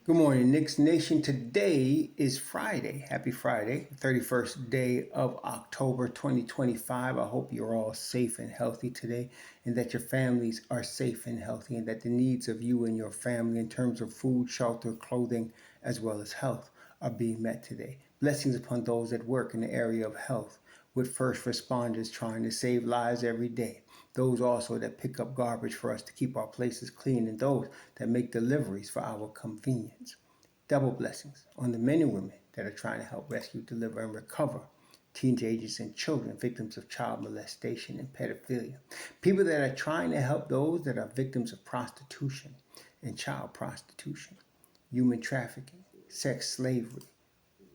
Good morning, Knicks Nation. Today is Friday. Happy Friday, 31st day of October 2025. I hope you're all safe and healthy today, and that your families are safe and healthy, and that the needs of you and your family in terms of food, shelter, clothing, as well as health are being met today. Blessings upon those that work in the area of health with first responders trying to save lives every day. Those also that pick up garbage for us to keep our places clean, and those that make deliveries for our convenience. Double blessings on the men and women that are trying to help rescue, deliver, and recover teenagers and children victims of child molestation and pedophilia. People that are trying to help those that are victims of prostitution and child prostitution, human trafficking, sex slavery,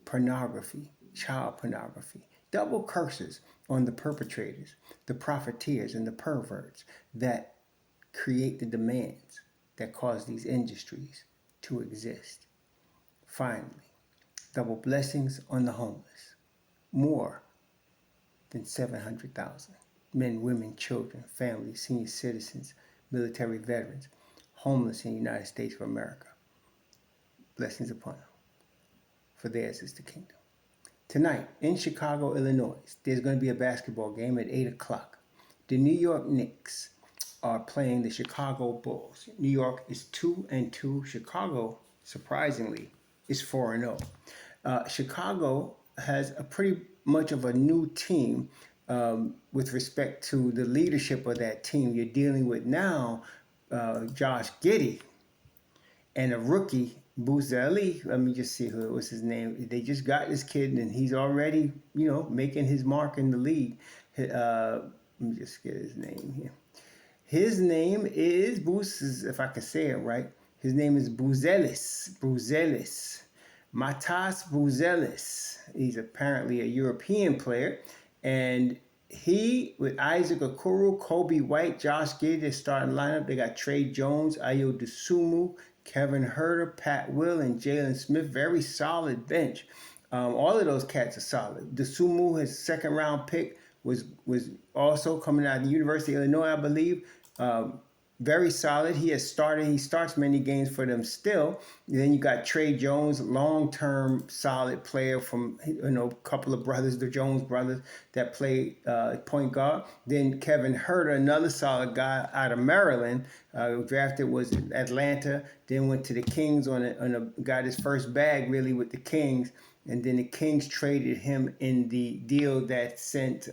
pornography, child pornography. Double curses on the perpetrators, the profiteers, and the perverts that create the demands that cause these industries to exist. Finally, double blessings on the homeless. More than 700,000 men, women, children, families, senior citizens, military veterans, homeless in the United States of America. Blessings upon them, for theirs is the kingdom. Tonight in Chicago, Illinois, there's going to be a basketball game at 8 o'clock. The New York Knicks are playing the Chicago Bulls. New York is 2-2. Chicago, surprisingly, is 4-0. Chicago has a pretty much of a new team with respect to the leadership of that team. You're dealing with now Josh Giddey and a rookie, Yabusele. Let me just see who was his name. They just got this kid, and he's already, making his mark in the league. Let me just get his name here. His name is if I can say it right. His name is Buzelis. Matas Buzelis. He's apparently a European player, and he, with Isaac Okoro, Kobe White, Josh Giddey, their starting lineup. They got Trey Jones, Ayo Dosunmu, Kevin Huerter, Pat Will, and Jalen Smith. Very solid bench. All of those cats are solid. Dosunmu, his second round pick, was also coming out of the University of Illinois, I believe. Very solid. He starts many games for them still. And then you got Trey Jones, long-term solid player from a couple of brothers, the Jones brothers, that play point guard. Then Kevin Huerter, another solid guy out of Maryland, drafted was Atlanta. Then went to the Kings got his first bag really with the Kings. And then the Kings traded him in the deal that sent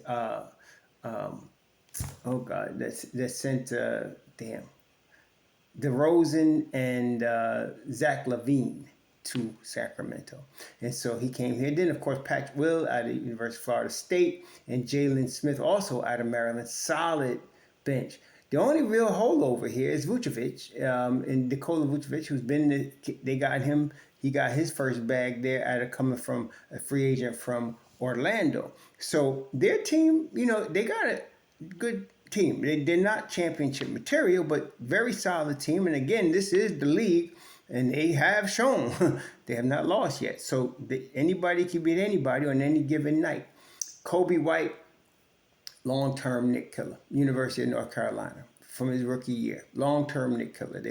DeRozan and Zach LaVine to Sacramento. And so he came here. Then, of course, Pat Will out of the University of Florida State, and Jalen Smith also out of Maryland. Solid bench. The only real holdover here is Vucevic, and Nikola Vucevic, who's been they got him. He got his first bag there coming from a free agent from Orlando. So their team, they got a good team. They're not championship material, but very solid team. And again, this is the league, and they have shown they have not lost yet. So anybody can beat anybody on any given night. Kobe White, long-term Knick killer, University of North Carolina, from his rookie year. Long-term Knick killer.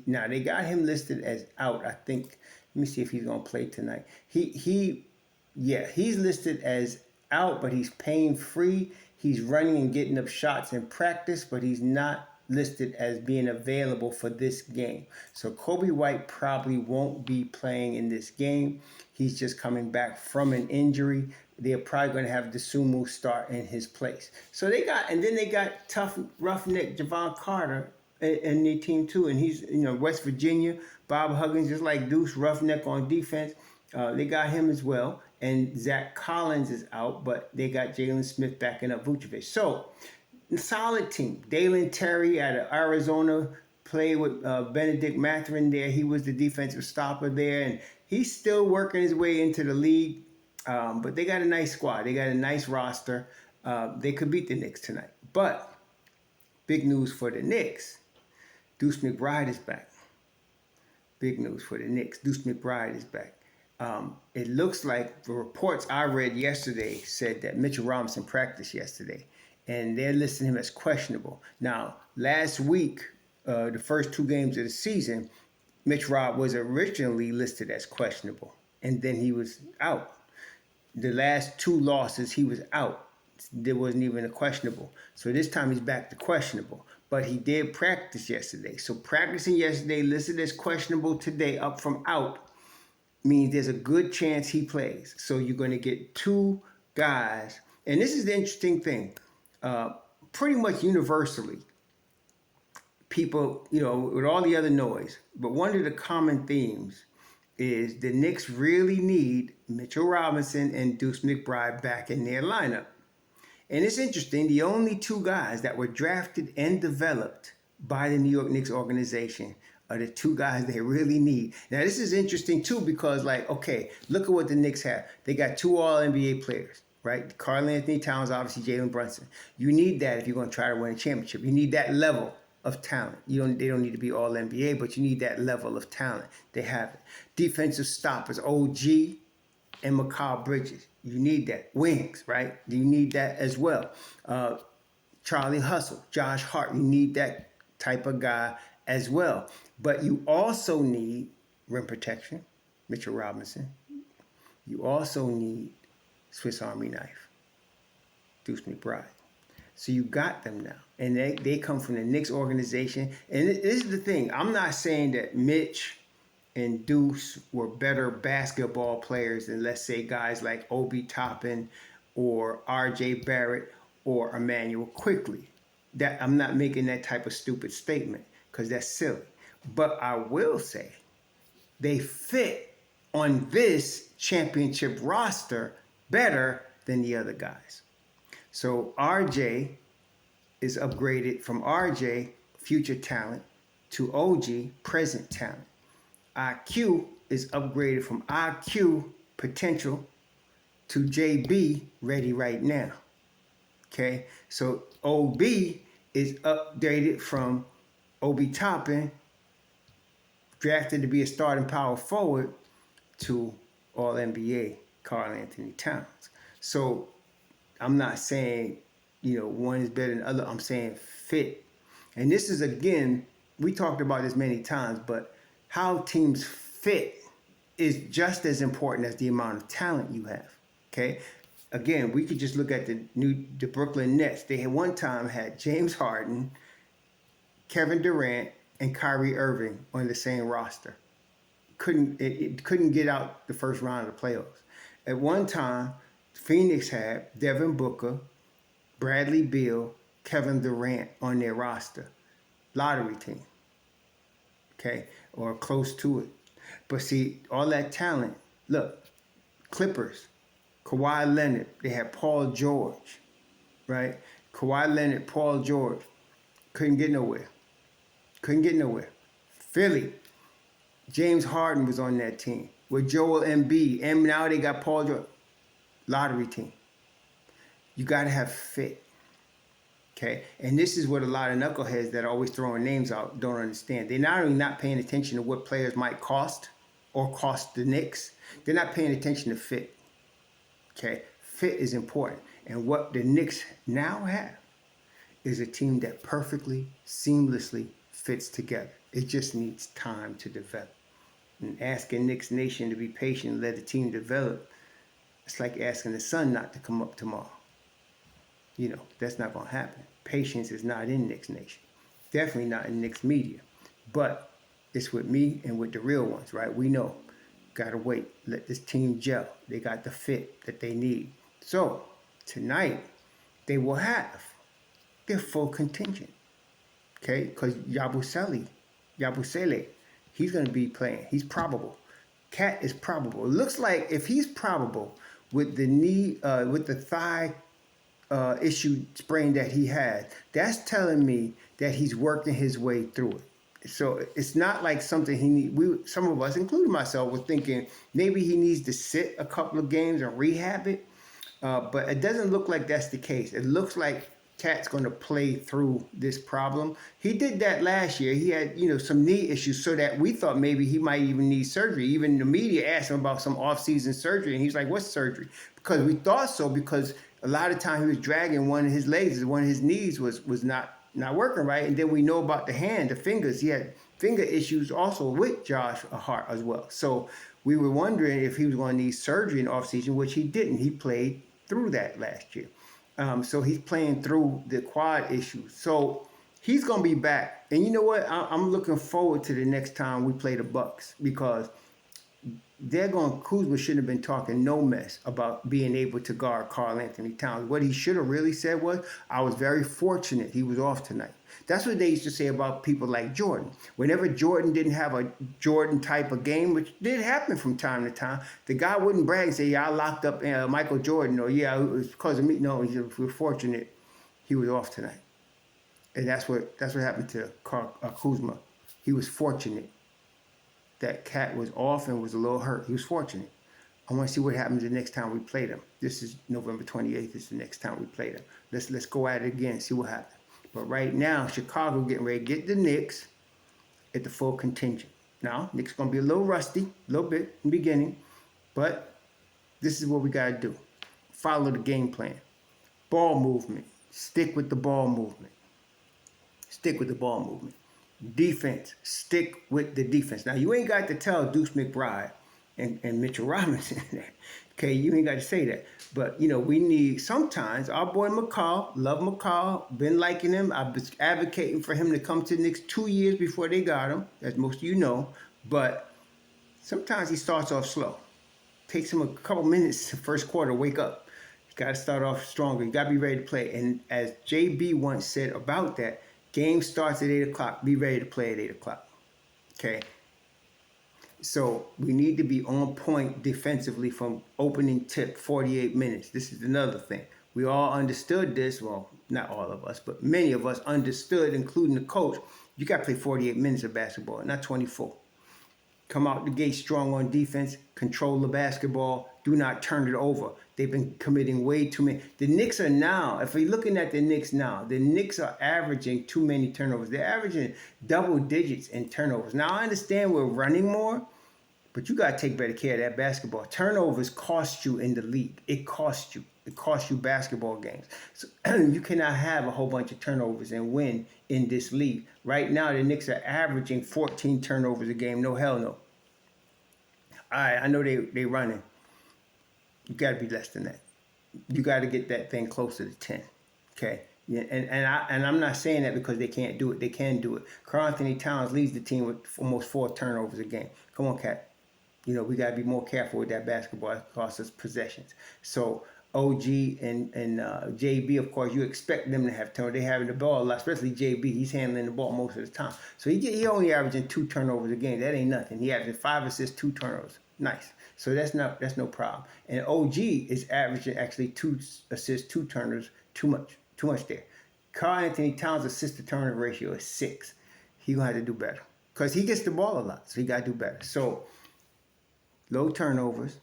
Now, they got him listed as out, I think. Let me see if he's going to play tonight. He's listed as out, but he's pain-free. He's running and getting up shots in practice, but he's not listed as being available for this game. So Kobe White probably won't be playing in this game. He's just coming back from an injury. They're probably going to have Dosunmu start in his place. So they got tough roughneck Javon Carter in their team too, and he's West Virginia. Bob Huggins, just like Deuce, roughneck on defense. They got him as well. And Zach Collins is out, but they got Jalen Smith backing up Vucevic. So, solid team. Dalen Terry out of Arizona played with Benedict Mathurin there. He was the defensive stopper there, and he's still working his way into the league. But they got a nice squad. They got a nice roster. They could beat the Knicks tonight. But big news for the Knicks. Deuce McBride is back. Big news for the Knicks. Deuce McBride is back. It looks like the reports I read yesterday said that MitchRob practiced yesterday, and they're listing him as questionable. Now, last week, the first two games of the season, MitchRob was originally listed as questionable, and then he was out. The last two losses, he was out. There wasn't even a questionable. So this time he's back to questionable. But he did practice yesterday. So practicing yesterday, listed as questionable today, up from out, means there's a good chance he plays. So you're going to get two guys. And this is the interesting thing. Pretty much universally, people, with all the other noise, but one of the common themes is the Knicks really need Mitchell Robinson and Deuce McBride back in their lineup. And it's interesting, the only two guys that were drafted and developed by the New York Knicks organization are the two guys they really need. Now, this is interesting, too, because, okay, look at what the Knicks have. They got two All-NBA players, right? Karl-Anthony Towns, obviously Jalen Brunson. You need that if you're going to try to win a championship. You need that level of talent. They don't need to be All-NBA, but you need that level of talent. They have it. Defensive stoppers, OG and Mikal Bridges. You need that. Wings, right? You need that as well. Charlie Hustle, Josh Hart. You need that type of guy as well. But you also need rim protection, Mitchell Robinson. You also need Swiss Army knife, Deuce McBride. So you got them now. And they come from the Knicks organization. And this is the thing. I'm not saying that Mitch and Deuce were better basketball players than, let's say, guys like Obi Toppin or R.J. Barrett or Emmanuel Quickley. That I'm not making that type of stupid statement because that's silly. But I will say they fit on this championship roster better than the other guys. So RJ is upgraded from RJ, future talent, to OG, present talent. IQ is upgraded from IQ, potential, to JB, ready right now. Okay, so OB is updated from Obi Toppin, drafted to be a starting power forward, to All-NBA Karl-Anthony Towns. So I'm not saying, one is better than the other. I'm saying fit. And this is, again, we talked about this many times, but how teams fit is just as important as the amount of talent you have, okay? Again, we could just look at the Brooklyn Nets. They had one time had James Harden, Kevin Durant, and Kyrie Irving on the same roster. It couldn't get out the first round of the playoffs. At one time, Phoenix had Devin Booker, Bradley Beal, Kevin Durant on their roster. Lottery team, okay, or close to it. But see, all that talent, look, Clippers, Kawhi Leonard, they had Paul George, right? Kawhi Leonard, Paul George, couldn't get nowhere. Philly, James Harden was on that team with Joel Embiid, and now they got Paul George. Lottery team. You got to have fit. Okay, and this is what a lot of knuckleheads that are always throwing names out don't understand. They're not only not paying attention to what players might cost or cost the Knicks, they're not paying attention to fit. Okay, fit is important. And what the Knicks now have is a team that perfectly, seamlessly fits together. It just needs time to develop. And asking Knicks Nation to be patient and let the team develop, it's like asking the sun not to come up tomorrow. That's not going to happen. Patience is not in Knicks Nation. Definitely not in Knicks media. But it's with me and with the real ones, right? We know. Got to wait. Let this team gel. They got the fit that they need. So, tonight, they will have their full contingent. Okay? Because Yabusele, he's going to be playing. He's probable. Cat is probable. It looks like if he's probable with the knee, with the thigh issue sprain that he had, that's telling me that he's working his way through it. So it's not like something he need. Some of us, including myself, were thinking maybe he needs to sit a couple of games and rehab it. But it doesn't look like that's the case. It looks like Cat's going to play through this problem. He did that last year. He had, some knee issues, so that we thought maybe he might even need surgery. Even the media asked him about some off-season surgery, and he's like, "What's surgery?" Because we thought so, because a lot of time he was dragging one of his legs, one of his knees was not working right. And then we know about the hand, the fingers. He had finger issues also with Josh Hart as well. So we were wondering if he was going to need surgery in the offseason, which he didn't. He played through that last year. So he's playing through the quad issue. So he's going to be back. And you know what? I'm looking forward to the next time we play the Bucks, because Kuzma shouldn't have been talking no mess about being able to guard Karl Anthony Towns. What he should have really said was, I was very fortunate he was off tonight. That's what they used to say about people like Jordan. Whenever Jordan didn't have a Jordan type of game, which did happen from time to time, the guy wouldn't brag and say, yeah, I locked up Michael Jordan, or yeah, it was because of me. No, he was fortunate he was off tonight. And that's what happened to Kuzma. He was fortunate that Cat was off and was a little hurt. He was fortunate. I want to see what happens the next time we play them. This is November 28th. This is the next time we play them. Let's go at it again, see what happens. But right now, Chicago getting ready to get the Knicks at the full contingent. Now, Knicks going to be a little rusty, a little bit in the beginning, but this is what we got to do. Follow the game plan. Ball movement. Stick with the ball movement. Stick with the ball movement. Defense. Stick with the defense. Now, you ain't got to tell Deuce McBride and Mitchell Robinson that. Okay, you ain't got to say that. But, we need sometimes our boy McCall, love McCall, been liking him. I've been advocating for him to come to the Knicks 2 years before they got him, as most of you know. But sometimes he starts off slow. Takes him a couple minutes the first quarter to wake up. You got to start off stronger. You got to be ready to play. And as JB once said about that, game starts at 8 o'clock. Be ready to play at 8 o'clock. Okay? So we need to be on point defensively from opening tip, 48 minutes. This is another thing. We all understood this. Well, not all of us, but many of us understood, including the coach. You got to play 48 minutes of basketball, not 24. Come out the gate strong on defense, control the basketball, do not turn it over. They've been committing way too many. The Knicks are now, if we're looking at the Knicks now, the Knicks are averaging too many turnovers. They're averaging double digits in turnovers. Now, I understand we're running more, but you got to take better care of that basketball. Turnovers cost you in the league. It costs you. It costs you basketball games. So you cannot have a whole bunch of turnovers and win in this league. Right now, the Knicks are averaging 14 turnovers a game. No, hell no. All right, I know they running. You got to be less than that. You got to get that thing closer to 10. Okay? Yeah, and I'm not saying that because they can't do it. They can do it. Karl Anthony Towns leads the team with almost 4 turnovers a game. Come on, Cat. We got to be more careful with that basketball. It costs us possessions. So OG and JB, of course, you expect them to have turnovers. They're having the ball a lot, especially JB. He's handling the ball most of the time. So he only averaging 2 turnovers a game. That ain't nothing. He averaging 5 assists, 2 turnovers. Nice. So that's no problem. And OG is averaging actually 2 assists, 2 turnovers. Too much there. Karl Anthony Towns' assist to turnover ratio is 6. He gonna have to do better because he gets the ball a lot. So he got to do better. So low turnovers,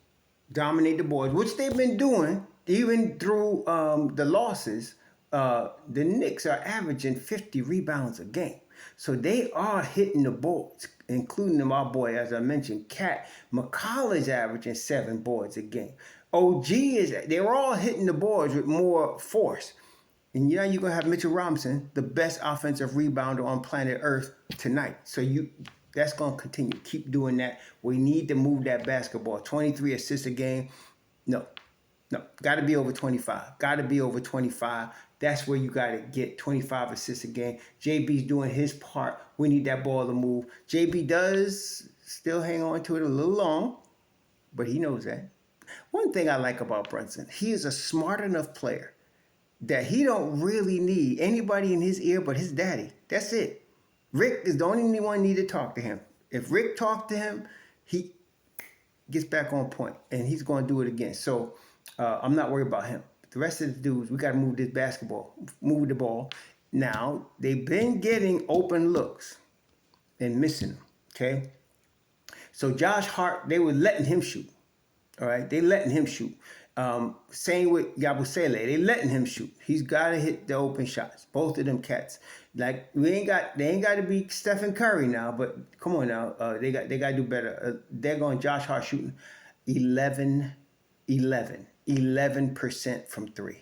dominate the boards, which they've been doing even through the losses. The Knicks are averaging 50 rebounds a game. So they are hitting the boards, including my boy, as I mentioned, Cat. McCall is averaging 7 boards a game. They're all hitting the boards with more force. And you're going to have Mitchell Robinson, the best offensive rebounder on planet Earth tonight. So that's going to continue. Keep doing that. We need to move that basketball. 23 assists a game. No. Got to be over 25. Got to be over 25. That's where you got to get 25 assists a game. JB's doing his part. We need that ball to move. JB does still hang on to it a little long, but he knows that. One thing I like about Brunson, he is a smart enough player that he don't really need anybody in his ear but his daddy. That's it. Rick is the only one need to talk to him. If Rick talked to him, he gets back on point, and he's going to do it again. So I'm not worried about him. The rest of the dudes, we got to move this basketball, move the ball. Now, they've been getting open looks and missing them, okay? So Josh Hart, they were letting him shoot, all right? They letting him shoot. Same with Yabusele. They letting him shoot. He's got to hit the open shots. Both of them cats. Like they ain't got to be Stephen Curry now, but come on now. They got to do better. They're going Josh Hart shooting 11% from 3.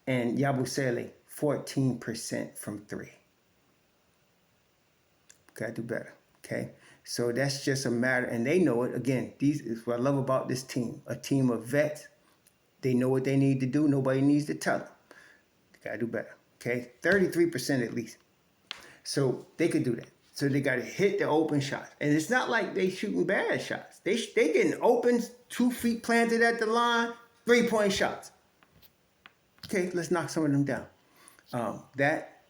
And Yabusele 14% from 3. Gotta do better. Okay. So that's just a matter, and they know it. Again, these is what I love about this team. A team of vets. They know what they need to do. Nobody needs to tell them. They gotta do better. Okay. 33% at least. So they could do that. So they got to hit the open shots. And it's not like they shooting bad shots. They getting open, 2 feet planted at the line, 3-point shots. Okay, let's knock some of them down. That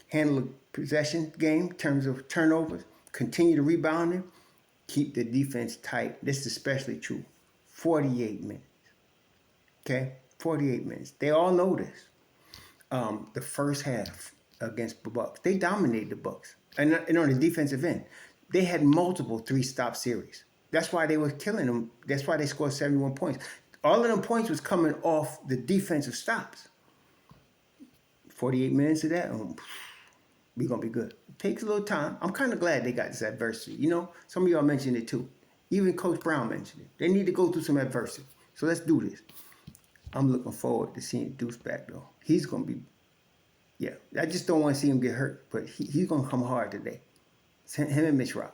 handle the possession game in terms of turnovers, continue to rebounding, keep the defense tight. This is especially true. 48 minutes. Okay, 48 minutes. They all know this. The first half against the Bucks, they dominated the Bucks. And on the defensive end, they had multiple 3-stop series. That's why they were killing them. That's why they scored 71 points. All of them points was coming off the defensive stops. 48 minutes of that, we're going to be good. It takes a little time. I'm kind of glad they got this adversity. You know, some of y'all mentioned it too. Even Coach Brown mentioned it. They need to go through some adversity. So let's do this. I'm looking forward to seeing Deuce back, though. He's going to be, yeah. I just don't want to see him get hurt, but he's going to come hard today. It's him and MitchRob.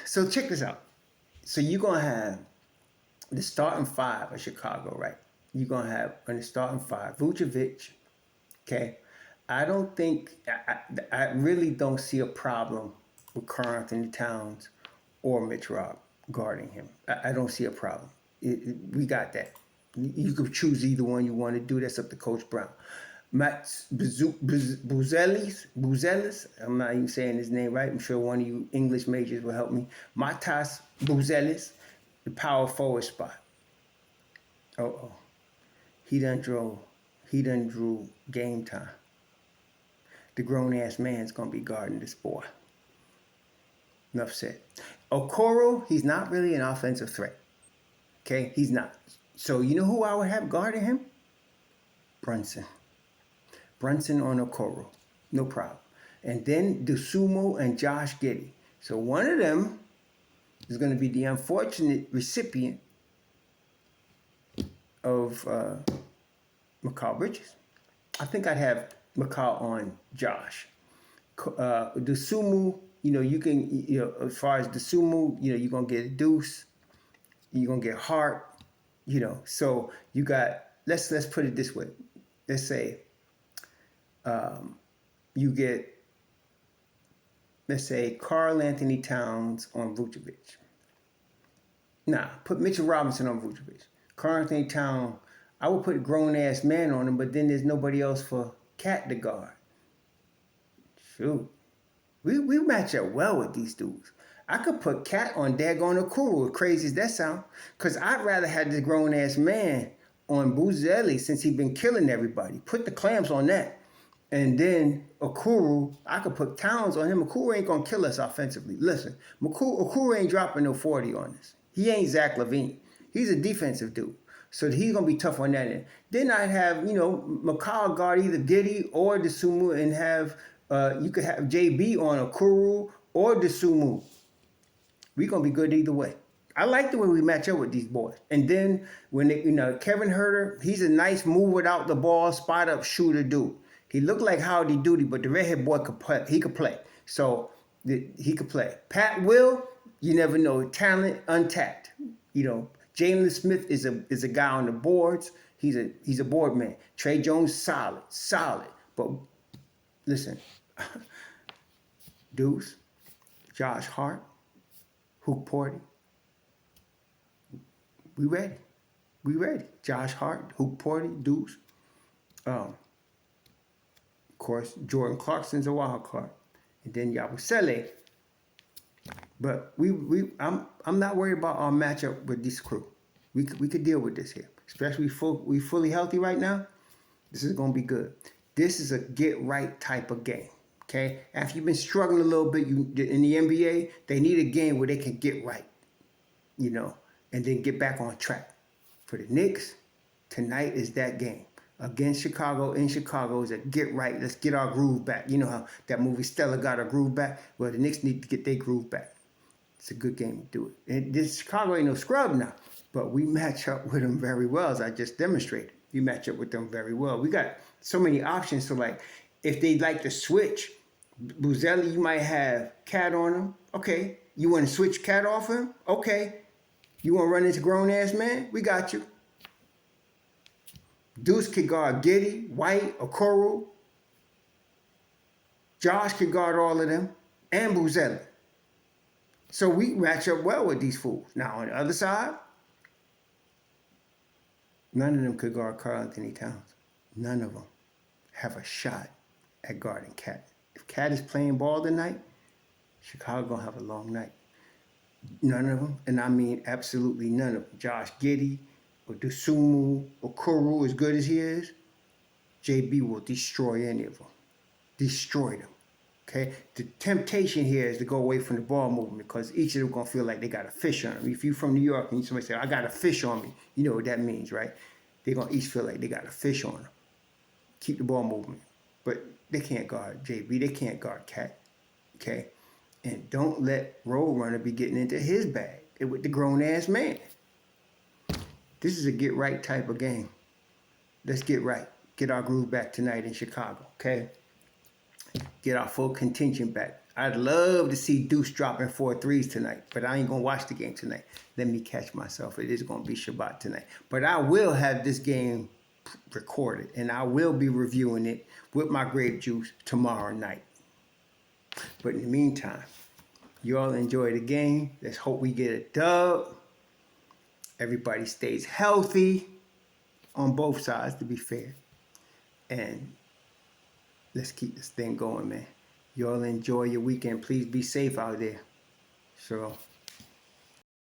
So check this out. So you're going to have the starting 5 of Chicago, right? You're going to have in the starting 5, Vucevic, okay? I don't think, I really don't see a problem with Karl Anthony Towns or MitchRob guarding him. I don't see a problem. We got that. You could choose either one you want to do. That's up to Coach Brown. Matt Buzelis, I'm not even saying his name right. I'm sure one of you English majors will help me. Matas Buzelis, the power forward spot. He done drew game time. The grown-ass man's going to be guarding this boy. Enough said. Okoro, he's not really an offensive threat. Okay? He's not. So you know who I would have guarding him? Brunson on Okoro. No problem. And then Dosunmu and Josh Giddey. So one of them is going to be the unfortunate recipient of Mikal Bridges. I think I'd have Mikal on Josh. Dosunmu, you can, as far as Dosunmu, you're going to get Deuce. You're going to get Hart, So you got, let's put it this way. Let's say you get, let's say, Karl Anthony Towns on Vucevic. Nah, put Mitchell Robinson on Vucevic. Karl Anthony Towns, I would put a grown-ass man on him, but then there's nobody else for Cat to guard. Shoot. We match up well with these dudes. I could put Cat on daggone Okoro, as crazy as that sound, because I'd rather have this grown-ass man on Yabusele since he's been killing everybody. Put the clamps on that. And then Okoro, I could put Towns on him. Okoro ain't going to kill us offensively. Listen, Okoro ain't dropping no 40 on us. He ain't Zach LaVine. He's a defensive dude. So he's going to be tough on that end. Then I'd have, Mikal guard either Giddey or Dosunmu and have, you could have JB on Okoro or Dosunmu. We're going to be good either way. I like the way we match up with these boys. And then when they, Kevin Huerter, he's a nice move without the ball, spot up shooter dude. He looked like Howdy Doody, but the redhead boy could play. He could play. So he could play. Pat Will, you never know. Talent untapped. Jalen Smith is a guy on the boards. He's a board man. Trey Jones, solid. But listen, Deuce, Josh Hart, Hoop Porty. We ready. Josh Hart, Hoop Porty, Deuce. Of course, Jordan Clarkson's a wild card. And then Yabusele. But I'm not worried about our matchup with this crew. We could deal with this here. Especially we fully healthy right now. This is gonna be good. This is a get right type of game. Okay? After you've been struggling a little bit in the NBA, they need a game where they can get right. And then get back on track. For the Knicks, tonight is that game. Against Chicago, in Chicago, is a get right. Let's get our groove back. You know how that movie Stella got her groove back? Well, the Knicks need to get their groove back. It's a good game to do it. And this Chicago ain't no scrub now, but we match up with them very well, as I just demonstrated. We match up with them very well. We got so many options. So, like, if they like to switch Yabusele, you might have Cat on him. Okay. You want to switch Cat off him? Okay. You want to run into grown-ass man? We got you. Deuce could guard Giddy, White, Okoro. Josh could guard all of them. And Yabusele. So we match up well with these fools. Now, on the other side, none of them could guard Karl Anthony Towns. None of them have a shot at guarding Cat. If Cat is playing ball tonight, Chicago gonna have a long night. None of them, and I mean absolutely none of them. Josh Giddey or Dosunmu or Kuru, as good as he is, JB will destroy any of them. Destroy them. Okay? The temptation here is to go away from the ball movement because each of them gonna feel like they got a fish on them. If you're from New York and somebody say, I got a fish on me, you know what that means, right? They're gonna each feel like they got a fish on them. Keep the ball movement. But they can't guard JB, they can't guard Cat. Okay? And don't let Roadrunner be getting into his bag with the grown-ass man. This is a get-right type of game. Let's get right. Get our groove back tonight in Chicago, okay? Get our full contingent back. I'd love to see Deuce dropping 4 threes tonight, but I ain't going to watch the game tonight. Let me catch myself. It is going to be Shabbat tonight. But I will have this game recorded, and I will be reviewing it with my grape juice tomorrow night. But in the meantime, you all enjoy the game. Let's hope we get a dub. Everybody stays healthy on both sides, to be fair. And let's keep this thing going, man. You all enjoy your weekend. Please be safe out there. Shalom.